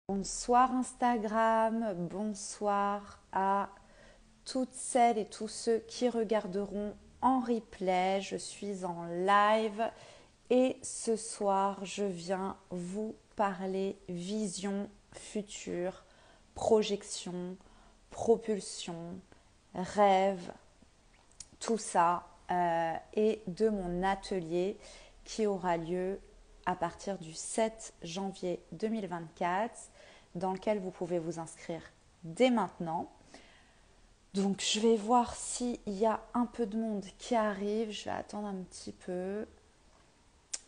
Bonsoir Instagram, bonsoir à toutes celles et tous ceux qui regarderont en replay. Je suis en live et ce soir, je viens vous parler vision future, projection, propulsion, rêve, tout ça et de mon atelier qui aura lieu à partir du 7 janvier 2024 dans lequel vous pouvez vous inscrire dès maintenant. Donc je vais voir s'il y a un peu de monde qui arrive. Je vais attendre un petit peu.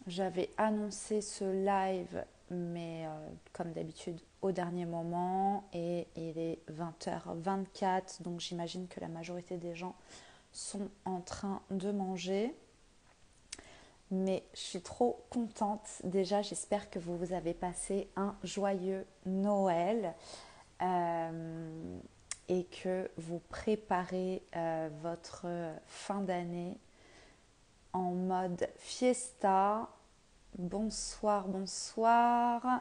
J'avais annoncé ce live, mais comme d'habitude au dernier moment. Et il est 20h24, donc j'imagine que la majorité des gens sont en train de manger. Mais je suis trop contente. Déjà, j'espère que vous avez passé un joyeux Noël et que vous préparez votre fin d'année en mode fiesta. Bonsoir, bonsoir.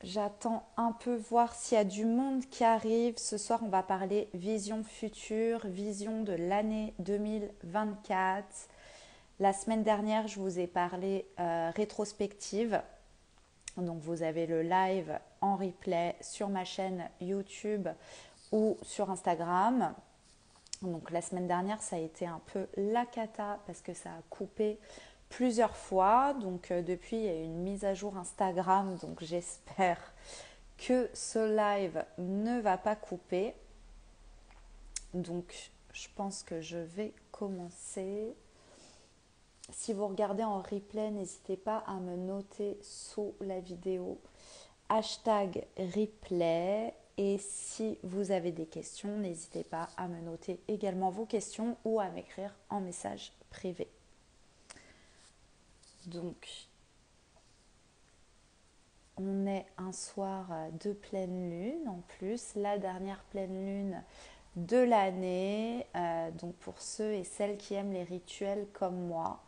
J'attends un peu voir s'il y a du monde qui arrive. Ce soir, on va parler vision future, vision de l'année 2024. La semaine dernière, je vous ai parlé rétrospective. Donc, vous avez le live en replay sur ma chaîne YouTube ou sur Instagram. Donc, la semaine dernière, ça a été un peu la cata parce que ça a coupé plusieurs fois. Donc, depuis, il y a eu une mise à jour Instagram. Donc, j'espère que ce live ne va pas couper. Donc, je pense que je vais commencer. Si vous regardez en replay, n'hésitez pas à me noter sous la vidéo hashtag replay. Et si vous avez des questions, n'hésitez pas à me noter également vos questions ou à m'écrire en message privé. Donc, on est un soir de pleine lune en plus, la dernière pleine lune de l'année. Donc, pour ceux et celles qui aiment les rituels comme moi,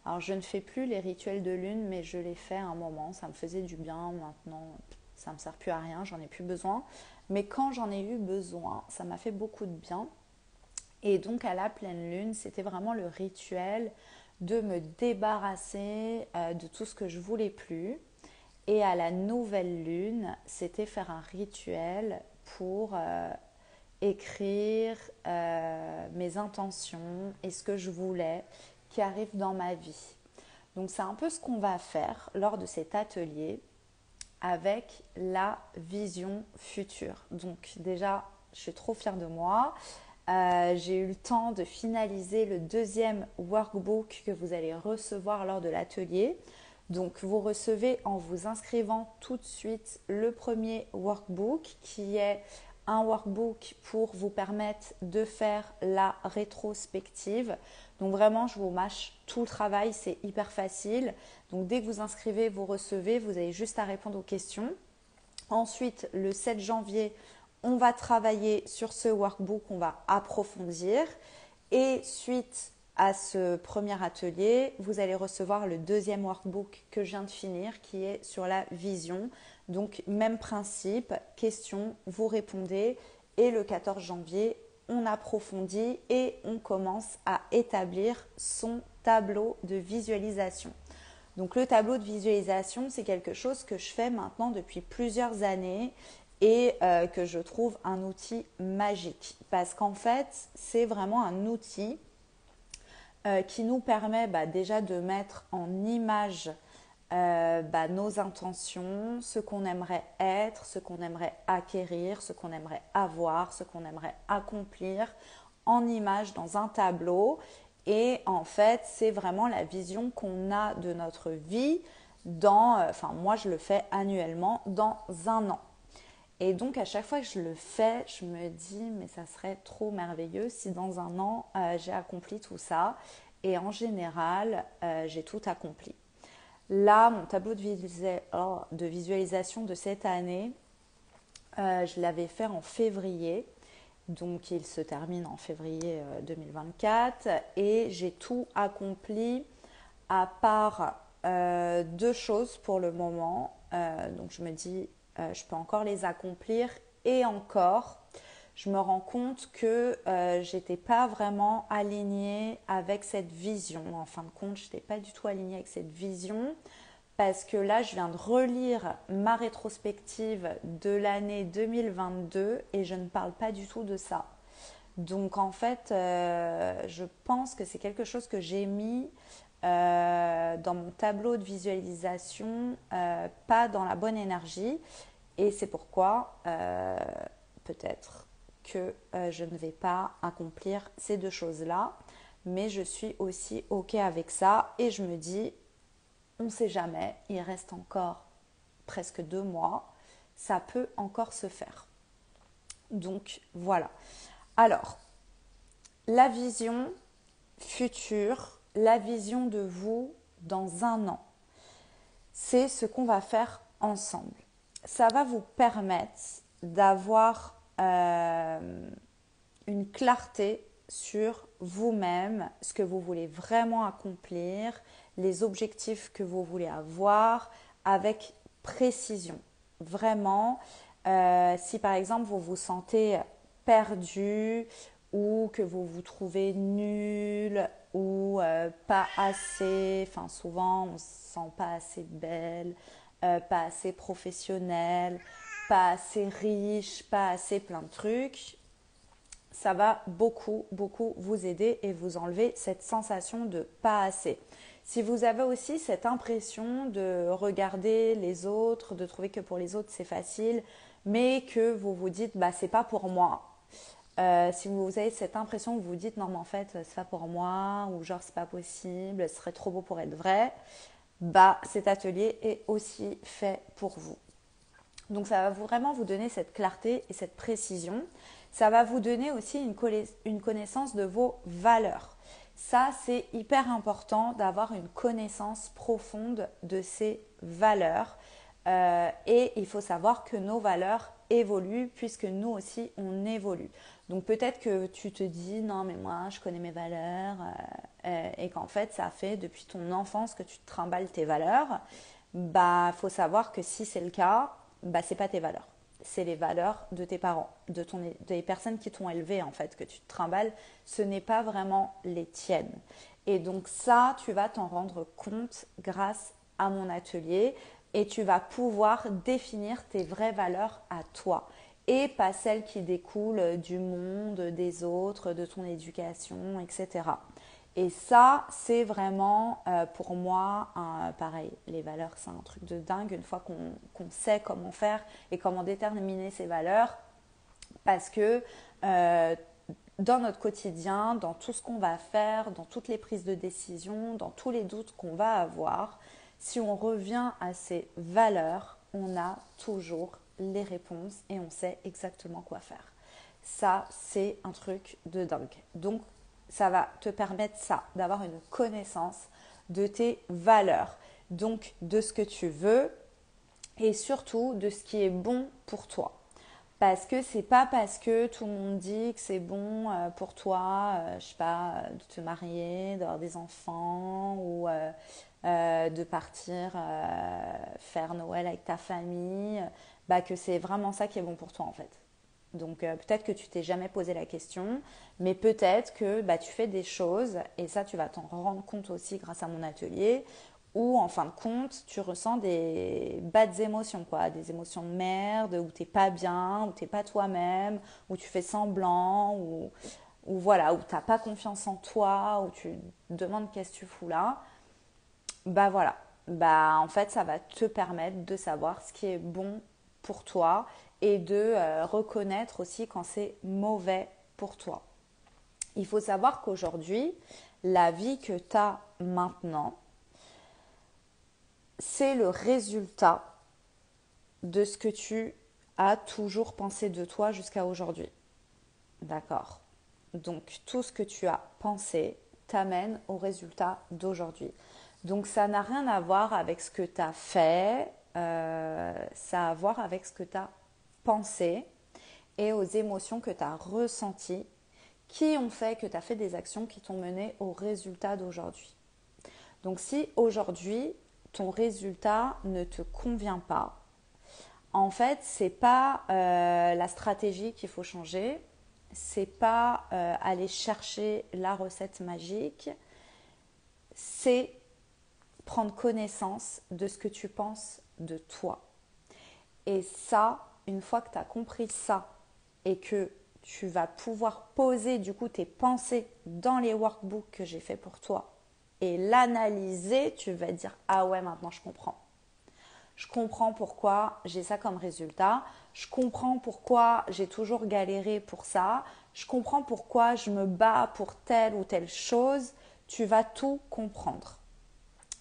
alors, je ne fais plus les rituels de lune, mais je les fais à un moment. Ça me faisait du bien. Maintenant, ça ne me sert plus à rien. J'en ai plus besoin. Mais quand j'en ai eu besoin, ça m'a fait beaucoup de bien. Et donc, à la pleine lune, c'était vraiment le rituel de me débarrasser de tout ce que je voulais plus. Et à la nouvelle lune, c'était faire un rituel pour écrire mes intentions et ce que je voulais qui arrive dans ma vie. Donc c'est un peu ce qu'on va faire lors de cet atelier avec la vision future. Donc déjà, je suis trop fière de moi. J'ai eu le temps de finaliser le deuxième workbook que vous allez recevoir lors de l'atelier. Donc vous recevez en vous inscrivant tout de suite le premier workbook qui est un workbook pour vous permettre de faire la rétrospective. Donc vraiment, je vous mâche tout le travail, c'est hyper facile. Donc dès que vous inscrivez, vous recevez, vous avez juste à répondre aux questions. Ensuite, le 7 janvier, on va travailler sur ce workbook, on va approfondir. Et suite à ce premier atelier, vous allez recevoir le deuxième workbook que je viens de finir qui est sur la vision. Donc, même principe, question, vous répondez. Et le 14 janvier, on approfondit et on commence à établir son tableau de visualisation. Donc, le tableau de visualisation, c'est quelque chose que je fais maintenant depuis plusieurs années et que je trouve un outil magique parce qu'en fait, c'est vraiment un outil qui nous permet déjà de mettre en image nos intentions, ce qu'on aimerait être, ce qu'on aimerait acquérir, ce qu'on aimerait avoir, ce qu'on aimerait accomplir en image dans un tableau. Et en fait, c'est vraiment la vision qu'on a de notre vie moi je le fais annuellement dans un an. Et donc, à chaque fois que je le fais, je me dis, mais ça serait trop merveilleux si dans un an, j'ai accompli tout ça. Et en général, j'ai tout accompli. Là, mon tableau de visualisation de cette année, je l'avais fait en février. Donc, il se termine en février 2024. Et j'ai tout accompli à part deux choses pour le moment. Donc, je me dis, je peux encore les accomplir et encore, je me rends compte que j'étais pas vraiment alignée avec cette vision. En fin de compte, je n'étais pas du tout alignée avec cette vision parce que là, je viens de relire ma rétrospective de l'année 2022 et je ne parle pas du tout de ça. Donc en fait, je pense que c'est quelque chose que j'ai mis dans mon tableau de visualisation, pas dans la bonne énergie. Et c'est pourquoi peut-être que je ne vais pas accomplir ces deux choses-là. Mais je suis aussi OK avec ça et je me dis, on ne sait jamais, il reste encore presque 2 mois, ça peut encore se faire. Donc voilà. Alors, la vision future, la vision de vous dans un an, c'est ce qu'on va faire ensemble. Ça va vous permettre d'avoir une clarté sur vous-même, ce que vous voulez vraiment accomplir, les objectifs que vous voulez avoir avec précision. Vraiment, si par exemple vous vous sentez perdu ou que vous vous trouvez nul ou pas assez, enfin souvent on ne se sent pas assez belle, pas assez professionnelle, pas assez riche, pas assez plein de trucs, ça va beaucoup, beaucoup vous aider et vous enlever cette sensation de pas assez. Si vous avez aussi cette impression de regarder les autres, de trouver que pour les autres c'est facile, mais que vous vous dites bah c'est pas pour moi. Si vous avez cette impression que vous vous dites non mais en fait c'est pas pour moi ou genre c'est pas possible, ce serait trop beau pour être vrai, bah cet atelier est aussi fait pour vous. Donc ça va vraiment vous donner cette clarté et cette précision. Ça va vous donner aussi une connaissance de vos valeurs. Ça, c'est hyper important d'avoir une connaissance profonde de ces valeurs. Et il faut savoir que nos valeurs évoluent puisque nous aussi, on évolue. Donc peut-être que tu te dis, non mais moi, je connais mes valeurs et qu'en fait, ça fait depuis ton enfance que tu te trimbales tes valeurs. Bah, faut savoir que si c'est le cas, bah, c'est pas tes valeurs. C'est les valeurs de tes parents, des personnes qui t'ont élevé en fait, que tu te trimbales. Ce n'est pas vraiment les tiennes. Et donc ça, tu vas t'en rendre compte grâce à mon atelier et tu vas pouvoir définir tes vraies valeurs à toi et pas celles qui découlent du monde, des autres, de ton éducation, etc. Et ça, c'est vraiment pour moi, pareil, les valeurs, c'est un truc de dingue une fois qu'on sait comment faire et comment déterminer ces valeurs. Parce que dans notre quotidien, dans tout ce qu'on va faire, dans toutes les prises de décision, dans tous les doutes qu'on va avoir, si on revient à ces valeurs, on a toujours les réponses et on sait exactement quoi faire. Ça, c'est un truc de dingue. Donc, ça va te permettre ça, d'avoir une connaissance de tes valeurs, donc de ce que tu veux et surtout de ce qui est bon pour toi. Parce que c'est pas parce que tout le monde dit que c'est bon pour toi, je sais pas, de te marier, d'avoir des enfants ou de partir faire Noël avec ta famille, bah que c'est vraiment ça qui est bon pour toi en fait. Donc peut-être que tu t'es jamais posé la question, mais peut-être que bah, tu fais des choses, et ça tu vas t'en rendre compte aussi grâce à mon atelier, où en fin de compte tu ressens des bad émotions, quoi, des émotions de merde, où t'es pas bien, où t'es pas toi-même, où tu fais semblant, ou voilà, où t'as pas confiance en toi, où tu te demandes qu'est-ce que tu fous là. Bah voilà, bah en fait ça va te permettre de savoir ce qui est bon pour toi et de reconnaître aussi quand c'est mauvais pour toi. Il faut savoir qu'aujourd'hui, la vie que tu as maintenant, c'est le résultat de ce que tu as toujours pensé de toi jusqu'à aujourd'hui. D'accord? Donc tout ce que tu as pensé t'amène au résultat d'aujourd'hui. Donc ça n'a rien à voir avec ce que tu as fait, ça a à voir avec ce que tu as pensé et aux émotions que tu as ressenties qui ont fait que tu as fait des actions qui t'ont mené au résultat d'aujourd'hui. Donc si aujourd'hui ton résultat ne te convient pas, en fait, c'est pas la stratégie qu'il faut changer, c'est pas aller chercher la recette magique, c'est prendre connaissance de ce que tu penses de toi. Et ça, une fois que tu as compris ça et que tu vas pouvoir poser du coup tes pensées dans les workbooks que j'ai fait pour toi et l'analyser, tu vas dire ah ouais, maintenant je comprends. Je comprends pourquoi j'ai ça comme résultat. Je comprends pourquoi j'ai toujours galéré pour ça. Je comprends pourquoi je me bats pour telle ou telle chose. Tu vas tout comprendre.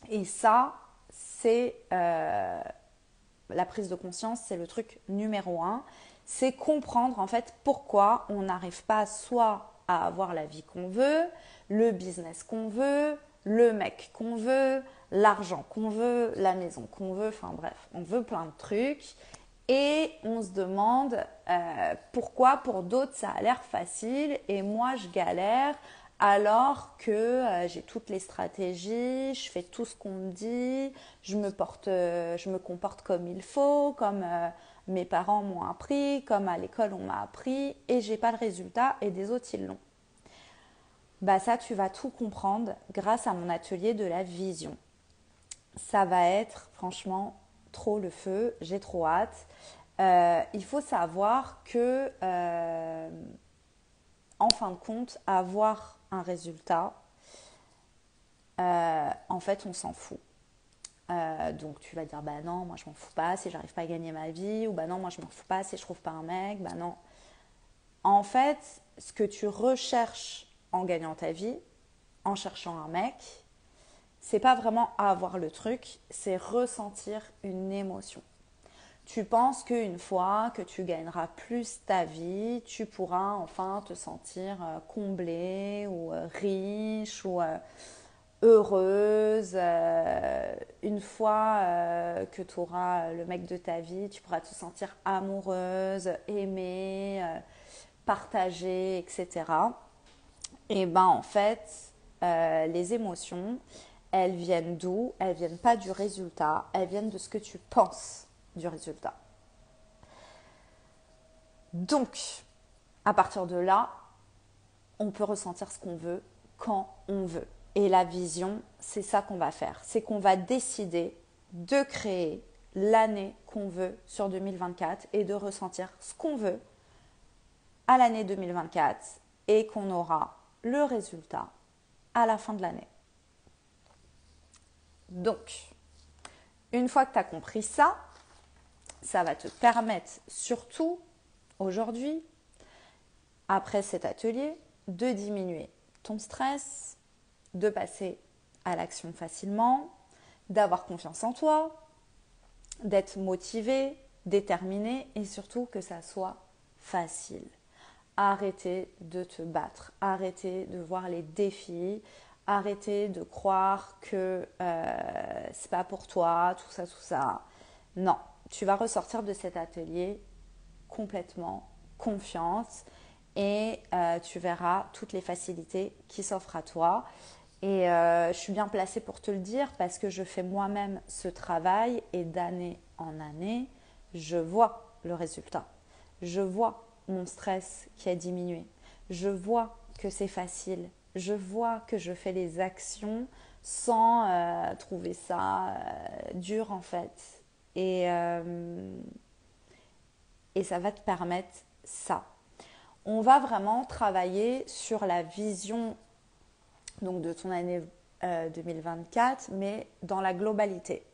Et ça, c'est la prise de conscience, c'est le truc numéro un. C'est comprendre en fait pourquoi on n'arrive pas soit à avoir la vie qu'on veut, le business qu'on veut, le mec qu'on veut, l'argent qu'on veut, la maison qu'on veut, enfin bref, on veut plein de trucs et on se demande pourquoi pour d'autres ça a l'air facile et moi je galère alors que j'ai toutes les stratégies, je fais tout ce qu'on me dit, je me comporte comme il faut, comme mes parents m'ont appris, comme à l'école on m'a appris et j'ai pas le résultat et des autres ils l'ont. Bah ça, tu vas tout comprendre grâce à mon atelier de la vision. Ça va être franchement trop le feu, j'ai trop hâte. Il faut savoir que, en fin de compte, avoir un résultat, en fait, on s'en fout. Donc tu vas dire, bah non, moi je m'en fous pas si j'arrive pas à gagner ma vie, ou bah non, moi je m'en fous pas si je trouve pas un mec, bah non. En fait, ce que tu recherches en gagnant ta vie, en cherchant un mec, c'est pas vraiment avoir le truc, c'est ressentir une émotion. Tu penses qu'une fois que tu gagneras plus ta vie, tu pourras enfin te sentir comblée ou riche ou heureuse. Une fois que tu auras le mec de ta vie, tu pourras te sentir amoureuse, aimée, partagée, etc. Et ben en fait, les émotions, elles viennent d'où? Elles viennent pas du résultat, elles viennent de ce que tu penses du résultat. Donc, à partir de là, on peut ressentir ce qu'on veut quand on veut. Et la vision, c'est ça qu'on va faire. C'est qu'on va décider de créer l'année qu'on veut sur 2024 et de ressentir ce qu'on veut à l'année 2024 et qu'on aura le résultat à la fin de l'année. Donc, une fois que tu as compris ça, ça va te permettre surtout aujourd'hui, après cet atelier, de diminuer ton stress, de passer à l'action facilement, d'avoir confiance en toi, d'être motivé, déterminé et surtout que ça soit facile. Arrêtez de te battre, arrêtez de voir les défis, arrêtez de croire que c'est pas pour toi, tout ça, tout ça. Non, tu vas ressortir de cet atelier complètement confiante et tu verras toutes les facilités qui s'offrent à toi. Et je suis bien placée pour te le dire parce que je fais moi-même ce travail et d'année en année, je vois le résultat. Je vois mon stress qui a diminué. Je vois que c'est facile. Je vois que je fais les actions sans trouver ça dur en fait. Et ça va te permettre ça. On va vraiment travailler sur la vision donc de ton année 2024, mais dans la globalité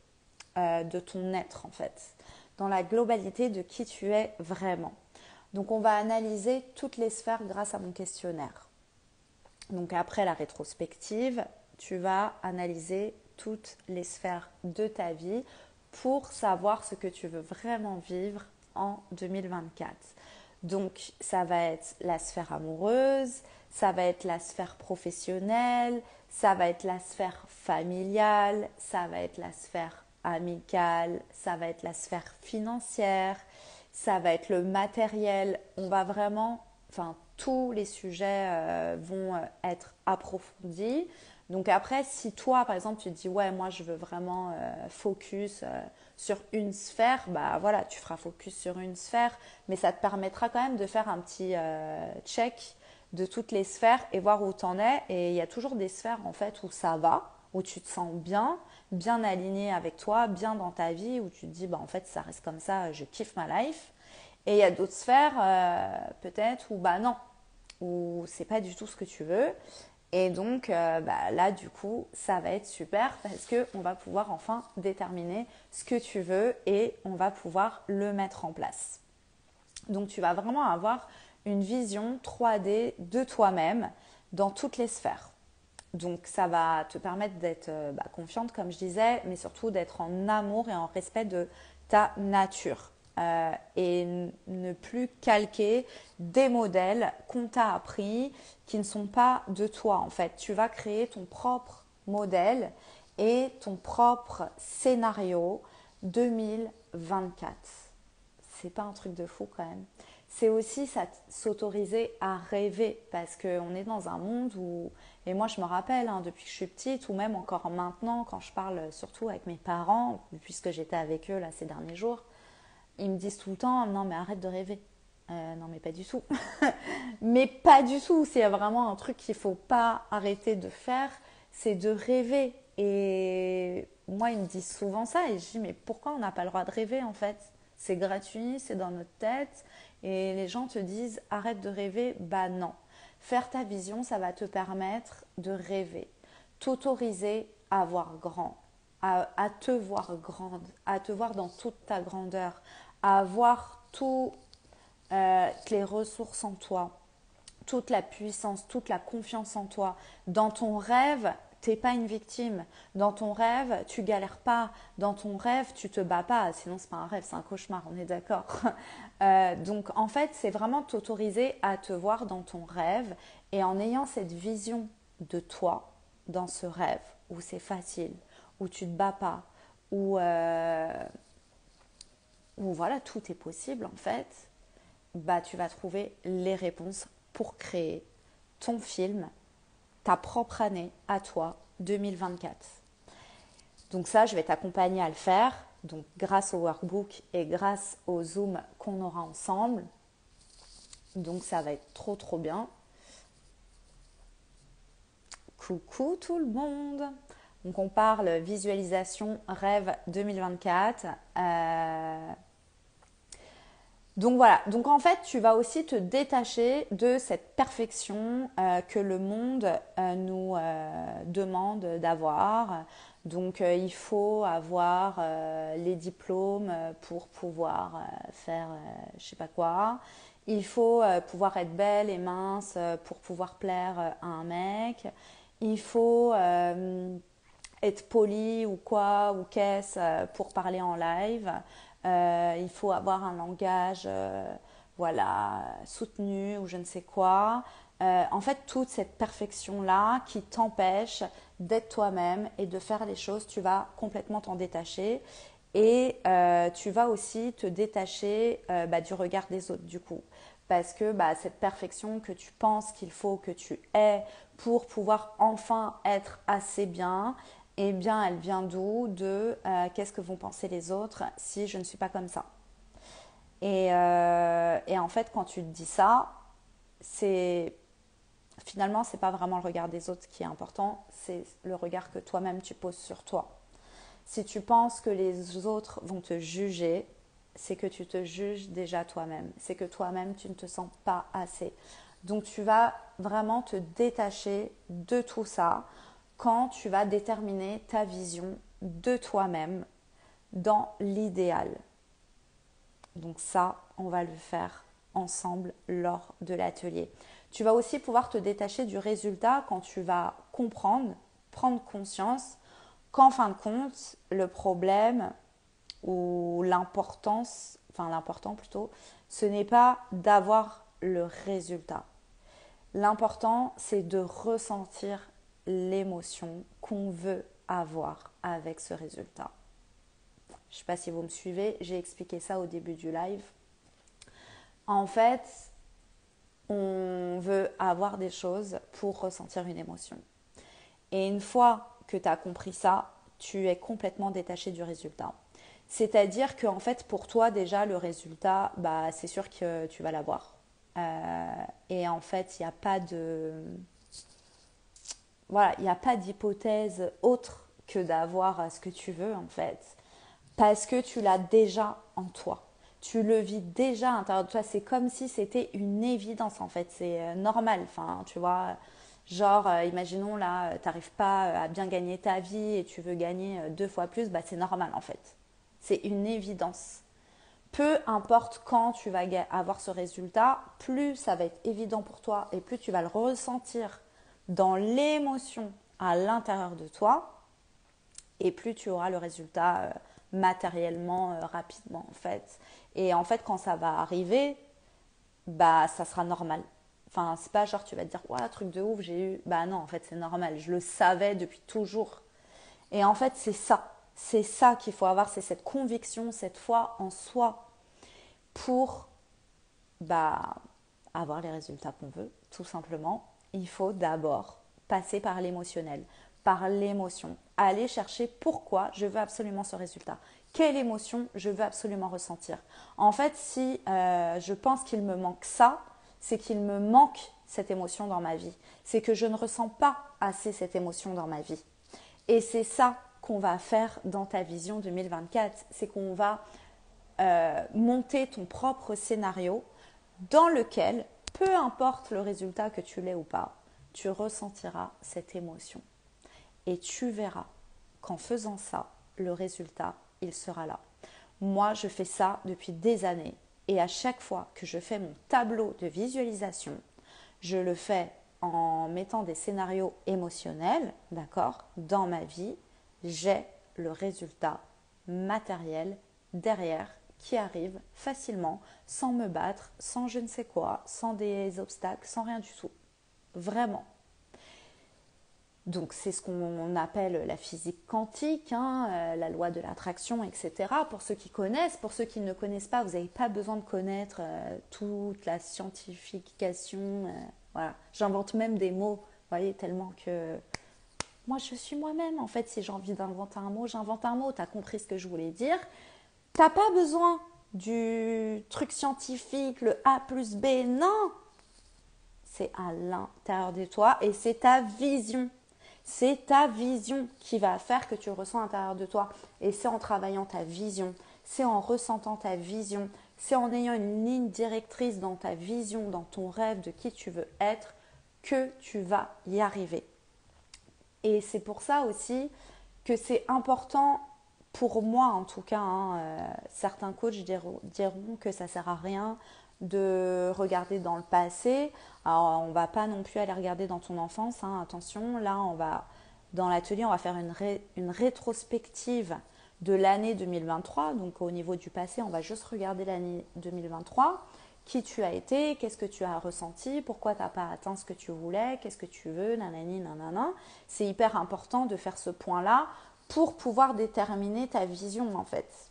de ton être en fait, dans la globalité de qui tu es vraiment. Donc on va analyser toutes les sphères grâce à mon questionnaire. Donc après la rétrospective, tu vas analyser toutes les sphères de ta vie pour savoir ce que tu veux vraiment vivre en 2024. Donc ça va être la sphère amoureuse, ça va être la sphère professionnelle, ça va être la sphère familiale, ça va être la sphère amicale, ça va être la sphère financière, ça va être le matériel. On va vraiment, enfin tous les sujets vont être approfondis, Donc après, si toi, par exemple, tu te dis, ouais, moi, je veux vraiment focus sur une sphère, bah voilà, tu feras focus sur une sphère, mais ça te permettra quand même de faire un petit check de toutes les sphères et voir où tu en es. Et il y a toujours des sphères, en fait, où ça va, où tu te sens bien, bien aligné avec toi, bien dans ta vie, où tu te dis, bah en fait, ça reste comme ça, je kiffe ma life. Et il y a d'autres sphères, peut-être, où bah non, où c'est pas du tout ce que tu veux. Et donc bah, là, du coup, ça va être super parce qu'on va pouvoir enfin déterminer ce que tu veux et on va pouvoir le mettre en place. Donc tu vas vraiment avoir une vision 3D de toi-même dans toutes les sphères. Donc ça va te permettre d'être confiante, comme je disais, mais surtout d'être en amour et en respect de ta nature. Et ne plus calquer des modèles qu'on t'a appris qui ne sont pas de toi en fait. Tu vas créer ton propre modèle et ton propre scénario 2024. C'est pas un truc de fou quand même. C'est aussi s'autoriser à rêver parce qu'on est dans un monde où, et moi je me rappelle depuis que je suis petite ou même encore maintenant quand je parle surtout avec mes parents, puisque j'étais avec eux là ces derniers jours, ils me disent tout le temps non mais arrête de rêver. Non mais pas du tout. Mais pas du tout, c'est vraiment un truc qu'il ne faut pas arrêter de faire, c'est de rêver. Et moi, ils me disent souvent ça et je dis mais pourquoi on n'a pas le droit de rêver en fait? C'est gratuit, c'est dans notre tête et les gens te disent arrête de rêver, bah non. Faire ta vision, ça va te permettre de rêver, t'autoriser à voir grand, à te voir grande, à te voir dans toute ta grandeur, à avoir toutes les ressources en toi, toute la puissance, toute la confiance en toi. Dans ton rêve, t'es pas une victime. Dans ton rêve, tu galères pas. Dans ton rêve, tu te bats pas. Sinon, c'est pas un rêve, c'est un cauchemar. On est d'accord. Donc, en fait, c'est vraiment t'autoriser à te voir dans ton rêve et en ayant cette vision de toi dans ce rêve où c'est facile, où tu te bats pas, où voilà, tout est possible en fait. Bah, tu vas trouver les réponses pour créer ton film, ta propre année à toi, 2024. Donc ça, je vais t'accompagner à le faire. Donc grâce au workbook et grâce au Zoom qu'on aura ensemble. Donc ça va être trop trop bien. Coucou tout le monde. Donc on parle visualisation rêve 2024. Donc voilà, donc en fait tu vas aussi te détacher de cette perfection que le monde nous demande d'avoir. Donc il faut avoir les diplômes pour pouvoir faire je sais pas quoi. Il faut pouvoir être belle et mince pour pouvoir plaire à un mec. Il faut être poli ou quoi ou qu'est-ce pour parler en live. Il faut avoir un langage voilà, soutenu ou je ne sais quoi. En fait, toute cette perfection-là qui t'empêche d'être toi-même et de faire les choses, tu vas complètement t'en détacher. Et tu vas aussi te détacher du regard des autres du coup. Parce que cette perfection que tu penses qu'il faut que tu aies pour pouvoir enfin être assez bien, eh bien elle vient d'où? De qu'est-ce que vont penser les autres si je ne suis pas comme ça. Et en fait, quand tu te dis ça, c'est finalement, c'est pas vraiment le regard des autres qui est important, c'est le regard que toi-même tu poses sur toi. Si tu penses que les autres vont te juger, c'est que tu te juges déjà toi-même. C'est que toi-même, tu ne te sens pas assez. Donc, tu vas vraiment te détacher de tout ça quand tu vas déterminer ta vision de toi-même dans l'idéal. Donc ça, on va le faire ensemble lors de l'atelier. Tu vas aussi pouvoir te détacher du résultat quand tu vas comprendre, prendre conscience qu'en fin de compte, le problème ou l'importance, enfin l'important plutôt, ce n'est pas d'avoir le résultat. L'important, c'est de ressentir l'émotion qu'on veut avoir avec ce résultat. Je ne sais pas si vous me suivez, j'ai expliqué ça au début du live. En fait, on veut avoir des choses pour ressentir une émotion. Et une fois que tu as compris ça, tu es complètement détaché du résultat. C'est-à-dire qu'en fait, pour toi, déjà, le résultat, bah, c'est sûr que tu vas l'avoir. Et en fait, il n'y a pas de... Voilà, il n'y a pas d'hypothèse autre que d'avoir ce que tu veux, en fait. Parce que tu l'as déjà en toi. Tu le vis déjà à l'intérieur de toi. C'est comme si c'était une évidence, en fait. C'est normal. Enfin, tu vois, genre, imaginons là, tu n'arrives pas à bien gagner ta vie et tu veux gagner 2 fois plus, bah, c'est normal, en fait. C'est une évidence. Peu importe quand tu vas avoir ce résultat, plus ça va être évident pour toi et plus tu vas le ressentir dans l'émotion à l'intérieur de toi et plus tu auras le résultat matériellement rapidement en fait. Et en fait quand ça va arriver, bah ça sera normal. Enfin, c'est pas genre tu vas te dire ouais, truc de ouf, j'ai eu. Bah non, en fait, c'est normal. Je le savais depuis toujours. Et en fait, c'est ça. C'est ça qu'il faut avoir, c'est cette conviction, cette foi en soi pour bah, avoir les résultats qu'on veut, tout simplement. Il faut d'abord passer par l'émotionnel, par l'émotion. Aller chercher pourquoi je veux absolument ce résultat. Quelle émotion je veux absolument ressentir. En fait, si je pense qu'il me manque ça, c'est qu'il me manque cette émotion dans ma vie. C'est que je ne ressens pas assez cette émotion dans ma vie. Et c'est ça qu'on va faire dans ta vision 2024. C'est qu'on va monter ton propre scénario dans lequel, peu importe le résultat que tu l'aies ou pas, tu ressentiras cette émotion. Et tu verras qu'en faisant ça, le résultat, il sera là. Moi, je fais ça depuis des années et à chaque fois que je fais mon tableau de visualisation, je le fais en mettant des scénarios émotionnels, d'accord, dans ma vie, j'ai le résultat matériel derrière qui arrive facilement, sans me battre, sans je ne sais quoi, sans des obstacles, sans rien du tout. Vraiment. Donc c'est ce qu'on appelle la physique quantique, hein, la loi de l'attraction, etc. Pour ceux qui connaissent, pour ceux qui ne connaissent pas, vous n'avez pas besoin de connaître toute la scientification. Voilà, j'invente même des mots, vous voyez, tellement que moi je suis moi-même. En fait, si j'ai envie d'inventer un mot, j'invente un mot. T'as compris ce que je voulais dire. T'as pas besoin du truc scientifique, le A plus B. Non, c'est à l'intérieur de toi et c'est ta vision. C'est ta vision qui va faire que tu ressens à l'intérieur de toi. Et c'est en travaillant ta vision, c'est en ressentant ta vision, c'est en ayant une ligne directrice dans ta vision, dans ton rêve de qui tu veux être, que tu vas y arriver. Et c'est pour ça aussi que c'est important, pour moi en tout cas, hein, certains coachs diront que ça ne sert à rien de regarder dans le passé. Alors on ne va pas non plus aller regarder dans ton enfance, hein, attention, là dans l'atelier on va faire une rétrospective de l'année 2023, donc au niveau du passé on va juste regarder l'année 2023, qui tu as été, qu'est-ce que tu as ressenti, pourquoi tu n'as pas atteint ce que tu voulais, qu'est-ce que tu veux, nanani, nanana. C'est hyper important de faire ce point-là pour pouvoir déterminer ta vision en fait.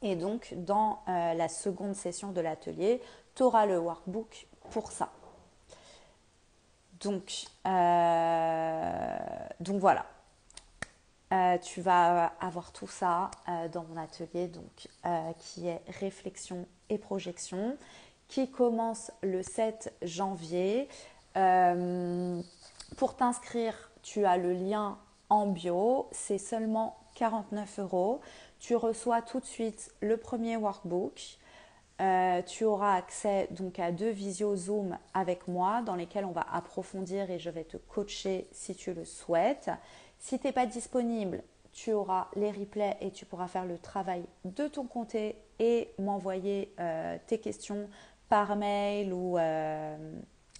Et donc, dans la seconde session de l'atelier, tu auras le workbook pour ça. Donc voilà. Tu vas avoir tout ça dans mon atelier donc, qui est réflexion et projection, qui commence le 7 janvier. Pour t'inscrire, tu as le lien en bio, c'est seulement 49 €. Tu reçois tout de suite le premier workbook. Tu auras accès donc à 2 visios Zoom avec moi dans lesquels on va approfondir et je vais te coacher si tu le souhaites. Si tu n'es pas disponible, tu auras les replays et tu pourras faire le travail de ton côté et m'envoyer tes questions par mail ou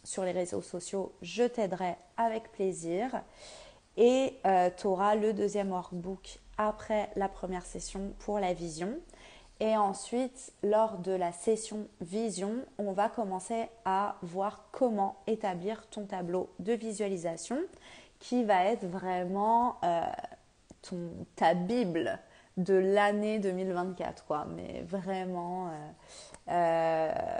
sur les réseaux sociaux. Je t'aiderai avec plaisir. Et tu auras le deuxième workbook après la première session pour la vision. Et ensuite, lors de la session vision, on va commencer à voir comment établir ton tableau de visualisation qui va être vraiment ta Bible de l'année 2024, quoi. Mais vraiment,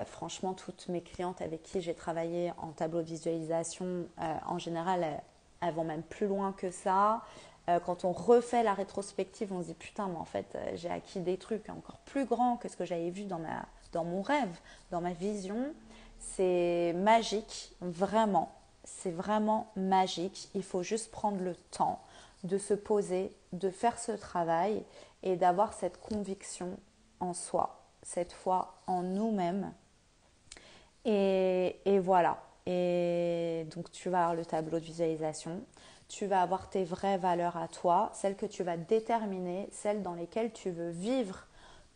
franchement, toutes mes clientes avec qui j'ai travaillé en tableau de visualisation, en général, elles vont même plus loin que ça. Quand on refait la rétrospective, on se dit putain, mais en fait, j'ai acquis des trucs encore plus grands que ce que j'avais vu dans mon rêve, dans ma vision. C'est magique, vraiment. C'est vraiment magique. Il faut juste prendre le temps de se poser, de faire ce travail et d'avoir cette conviction en soi, cette foi en nous-mêmes. Et voilà. Et donc tu vas avoir le tableau de visualisation. Tu vas avoir tes vraies valeurs à toi, celles que tu vas déterminer, celles dans lesquelles tu veux vivre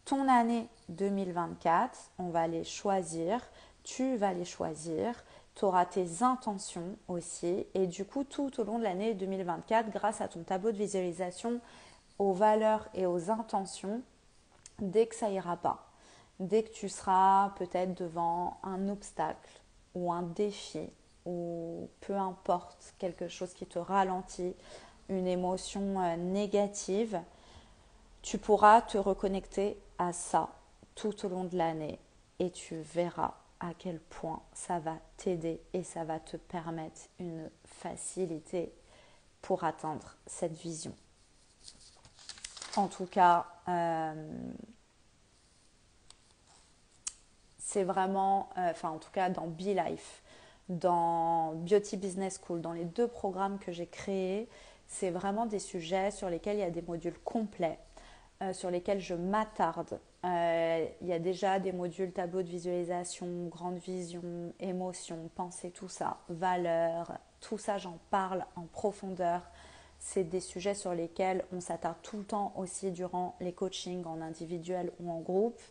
ton année 2024. On va les choisir, tu vas les choisir, tu auras tes intentions aussi. Et du coup, tout au long de l'année 2024, grâce à ton tableau de visualisation, aux valeurs et aux intentions, dès que ça ira pas, dès que tu seras peut-être devant un obstacle ou un défi, ou peu importe, quelque chose qui te ralentit, une émotion négative, tu pourras te reconnecter à ça tout au long de l'année et tu verras à quel point ça va t'aider et ça va te permettre une facilité pour atteindre cette vision. En tout cas, c'est vraiment, en tout cas dans Be Life, dans Beauty Business School, dans les 2 programmes que j'ai créés, c'est vraiment des sujets sur lesquels il y a des modules complets, sur lesquels je m'attarde. Il y a déjà des modules tableau de visualisation, grande vision, émotion, pensée, tout ça, valeurs, tout ça j'en parle en profondeur. C'est des sujets sur lesquels on s'attarde tout le temps aussi durant les coachings en individuel ou en groupe.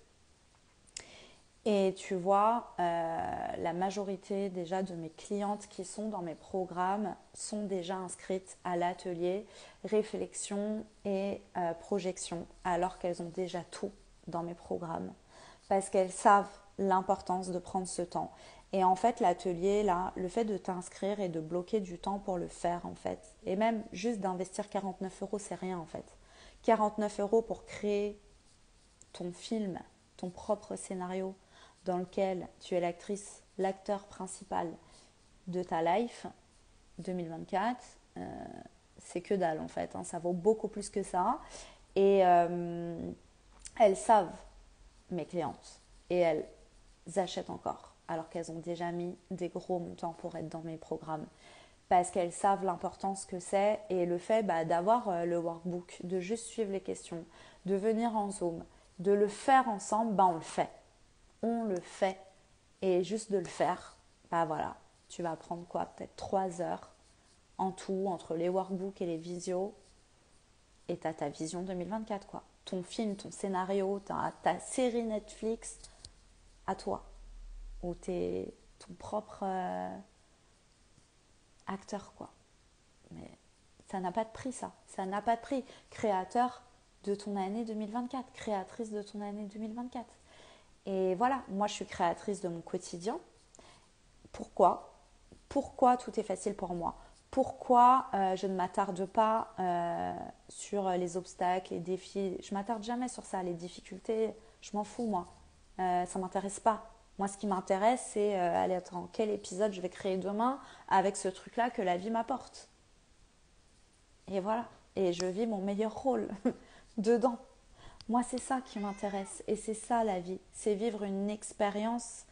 Et tu vois, la majorité déjà de mes clientes qui sont dans mes programmes sont déjà inscrites à l'atelier réflexion et projection, alors qu'elles ont déjà tout dans mes programmes, parce qu'elles savent l'importance de prendre ce temps. Et en fait, l'atelier, là, le fait de t'inscrire et de bloquer du temps pour le faire, en fait, et même juste d'investir 49 €, c'est rien, en fait. 49 € pour créer ton film, ton propre scénario dans lequel tu es l'actrice, l'acteur principal de ta life 2024, c'est que dalle en fait, ça vaut beaucoup plus que ça. Et elles savent, mes clientes, et elles achètent encore, alors qu'elles ont déjà mis des gros montants pour être dans mes programmes. Parce qu'elles savent l'importance que c'est et le fait d'avoir le workbook, de juste suivre les questions, de venir en Zoom, de le faire ensemble, on le fait. On le fait. Et juste de le faire, voilà, tu vas prendre quoi? Peut-être 3 heures en tout, entre les workbooks et les visios. Et tu as ta vision 2024, quoi. Ton film, ton scénario, ta série Netflix à toi. Ou t'es ton propre acteur, quoi. Mais ça n'a pas de prix, ça. Ça n'a pas de prix. Créateur de ton année 2024. Créatrice de ton année 2024. Et voilà, moi je suis créatrice de mon quotidien. Pourquoi? Pourquoi tout est facile pour moi? Pourquoi je ne m'attarde pas sur les obstacles, les défis? Je ne m'attarde jamais sur ça, les difficultés, je m'en fous moi. Ça ne m'intéresse pas. Moi, ce qui m'intéresse, c'est allez, attends, quel épisode je vais créer demain avec ce truc-là que la vie m'apporte. Et voilà. Et je vis mon meilleur rôle dedans. Moi, c'est ça qui m'intéresse. Et c'est ça la vie. C'est vivre une expérience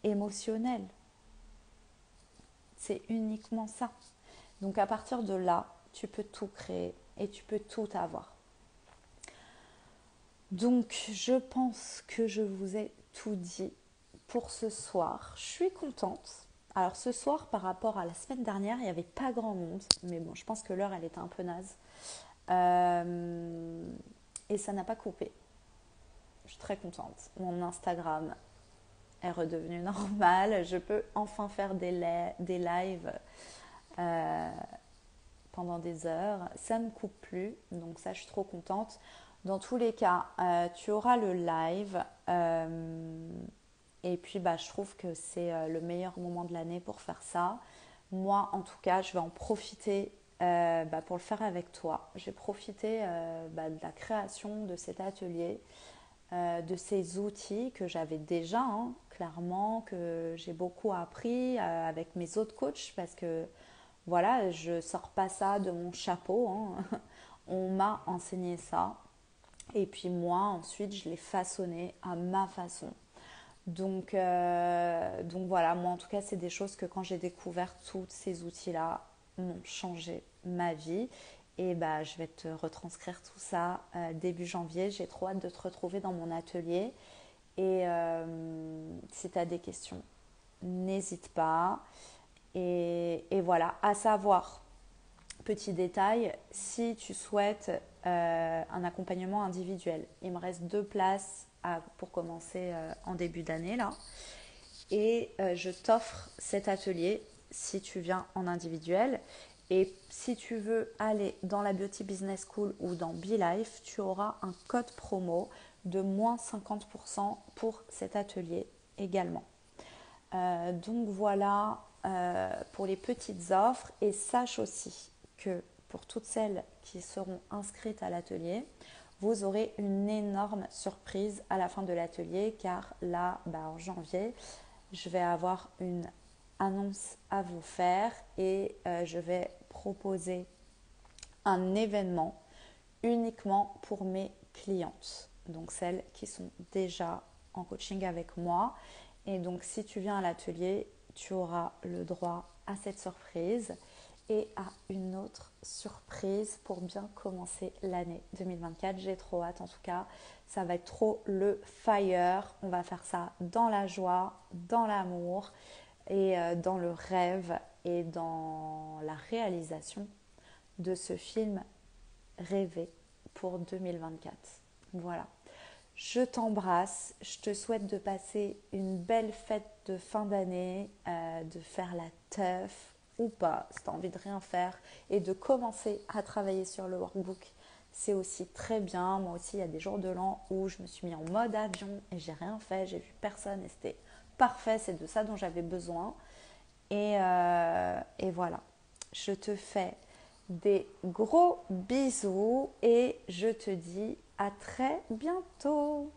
émotionnelle. C'est uniquement ça. Donc à partir de là, tu peux tout créer et tu peux tout avoir. Donc je pense que je vous ai tout dit pour ce soir. Je suis contente. Alors ce soir, par rapport à la semaine dernière, il n'y avait pas grand monde. Mais bon, je pense que l'heure, elle était un peu naze. Et ça n'a pas coupé. Je suis très contente. Mon Instagram est redevenu normal. Je peux enfin faire des lives pendant des heures. Ça ne coupe plus. Donc ça, je suis trop contente. Dans tous les cas, tu auras le live. Et puis, je trouve que c'est le meilleur moment de l'année pour faire ça. Moi, en tout cas, je vais en profiter pour le faire avec toi. J'ai profité de la création de cet atelier, de ces outils que j'avais déjà clairement, que j'ai beaucoup appris avec mes autres coachs parce que voilà, je sors pas ça de mon chapeau, hein. On m'a enseigné ça et puis moi ensuite je l'ai façonné à ma façon. Donc voilà, moi en tout cas c'est des choses que quand j'ai découvert tous ces outils-là m'ont changé ma vie. Et bah, je vais te retranscrire tout ça début janvier. J'ai trop hâte de te retrouver dans mon atelier. Et si tu as des questions, n'hésite pas. Et voilà, à savoir, petit détail, si tu souhaites un accompagnement individuel, il me reste 2 places pour commencer en début d'année là. Et je t'offre cet atelier si tu viens en individuel. Et si tu veux aller dans la Beauty Business School ou dans BeLife, tu auras un code promo de moins 50% pour cet atelier également. Donc voilà pour les petites offres. Et sache aussi que pour toutes celles qui seront inscrites à l'atelier, vous aurez une énorme surprise à la fin de l'atelier car là, en janvier, je vais avoir une annonce à vous faire et je vais proposer un événement uniquement pour mes clientes, donc celles qui sont déjà en coaching avec moi. Et donc si tu viens à l'atelier, tu auras le droit à cette surprise et à une autre surprise pour bien commencer l'année 2024. J'ai trop hâte en tout cas, ça va être trop le fire. On va faire ça dans la joie, dans l'amour et dans le rêve et dans la réalisation de ce film rêvé pour 2024. Voilà. Je t'embrasse, je te souhaite de passer une belle fête de fin d'année, de faire la teuf ou pas, si tu as envie de rien faire et de commencer à travailler sur le workbook. C'est aussi très bien. Moi aussi, il y a des jours de l'an où je me suis mis en mode avion et j'ai rien fait, j'ai vu personne et c'était parfait, c'est de ça dont j'avais besoin. Et voilà, je te fais des gros bisous et je te dis à très bientôt.